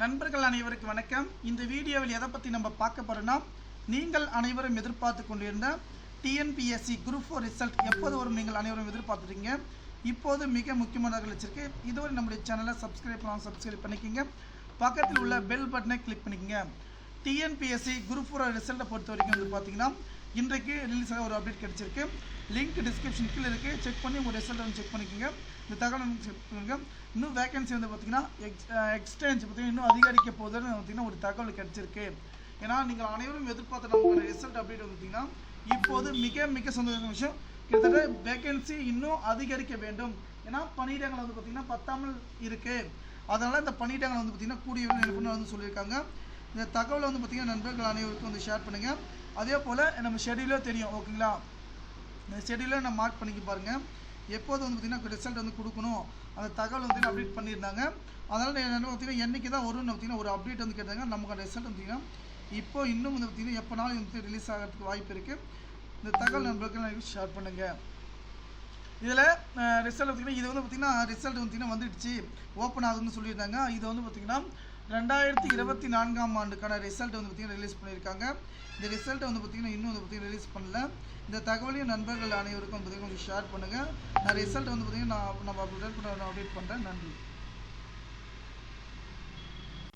நண்பர்கள் அனைவருக்கும் வணக்கம். இந்த வீடியோவில் எதை பற்றி நம்ம பார்க்க போறோம்னா, நீங்கள் அனைவரும் எதிர்பார்த்து கொண்டிருந்த டிஎன்பிஎஸ்சி குரூப் 4 ரிசல்ட் எப்போது வரும் நீங்கள் அனைவரும் எதிர்பார்த்துட்டீங்க. இப்போது மிக முக்கியமானதாக வச்சிருக்கு. இதுவரை நம்முடைய சேனலை சப்ஸ்கிரைப் பண்ணிக்கோங்க. பக்கத்தில் உள்ள பெல் பட்டனை கிளிக் பண்ணிக்கோங்க. டிஎன்பிஎஸ்சி குரூப் 4 ரிசல்ட்டை பொறுத்த வரைக்கும் வந்து பார்த்தீங்கன்னா இன்றைக்கு ரிலீஸ் ஆக ஒரு அப்டேட் கிடைச்சிருக்கு. லிங்க் டிஸ்கிரிப்ஷன் கீழே இருக்குது. செக் பண்ணி உங்கள் ரிசல்ட் வந்து செக் பண்ணிக்கோங்க. இந்த தகவல் வந்து செக் பண்ணுங்க. இன்னும் வேகன்சி வந்து பார்த்தீங்கன்னா எக்ஸ்டென்ஸ் பார்த்தீங்கன்னா இன்னும் அதிகரிக்க போகுதுன்னு பார்த்தீங்கன்னா ஒரு தகவல் கிடைச்சிருக்கு. ஏன்னா நீங்கள் அனைவரும் எதிர்பார்த்த நமக்கு ரிசல்ட் அப்டேட் வந்து பார்த்தீங்கன்னா இப்போது மிக சந்தோஷமான விஷயம். கிட்டத்தட்ட வேகன்சி இன்னும் அதிகரிக்க வேண்டும். ஏன்னா பணியிடங்கள் வந்து பார்த்தீங்கன்னா பத்தாமல் இருக்குது. அதனால் இந்த பணியிடங்கள் வந்து பார்த்தீங்கன்னா கூடிய நிபுணர் வந்து சொல்லியிருக்காங்க. இந்த தகவலை வந்து பார்த்தீங்கன்னா நண்பர்கள் அனைவருக்கும் வந்து ஷேர் பண்ணுங்கள். அதே போல் நம்ம ஷெடியூலே தெரியும், ஓகேங்களா? இந்த ஷெடியூலை நம்ம மார்க் பண்ணிக்க பாருங்கள். எப்போது வந்து பார்த்திங்கன்னா ரிசல்ட் வந்து கொடுக்கணும் அந்த தகவல் வந்து அப்டேட் பண்ணியிருந்தாங்க. அதனால் என்ன பார்த்தீங்கன்னா என்றைக்கு தான் வரும்னு பார்த்தீங்கன்னா ஒரு அப்டேட் வந்து கேட்டாங்க. நமக்கு அந்த ரிசல்ட் பார்த்திங்கன்னா இப்போ இன்னும் வந்து பார்த்திங்கன்னா எப்போனாலும் வந்து ரிலீஸ் ஆகிறதுக்கு வாய்ப்பு இருக்குது. இந்த தகவல் நண்பர்கள் ஷேர் பண்ணுங்கள். இதில் ரிசல்ட் பார்த்திங்கன்னா இது வந்து பார்த்திங்கன்னா ரிசல்ட் பார்த்திங்கன்னா வந்துடுச்சு, ஓப்பன் ஆகுதுன்னு சொல்லியிருந்தாங்க. இது வந்து பார்த்திங்கன்னா 2024ஆம் ஆண்டுக்கான ரிசல்ட் வந்து பார்த்திங்கன்னா ரிலீஸ் பண்ணியிருக்காங்க. இந்த ரிசல்ட்டை வந்து பார்த்திங்கன்னா இன்னும் வந்து பார்த்திங்கன்னா ரிலீஸ் பண்ணல. இந்த தகவலையும் நண்பர்கள் அனைவருக்கும் வந்து பார்த்திங்கன்னா கொஞ்சம் ஷேர் பண்ணுங்கள். நான் ரிசல்ட் வந்து பார்த்திங்கன்னா நம்ம அப்டேட் பண்ணுறேன். நன்றி.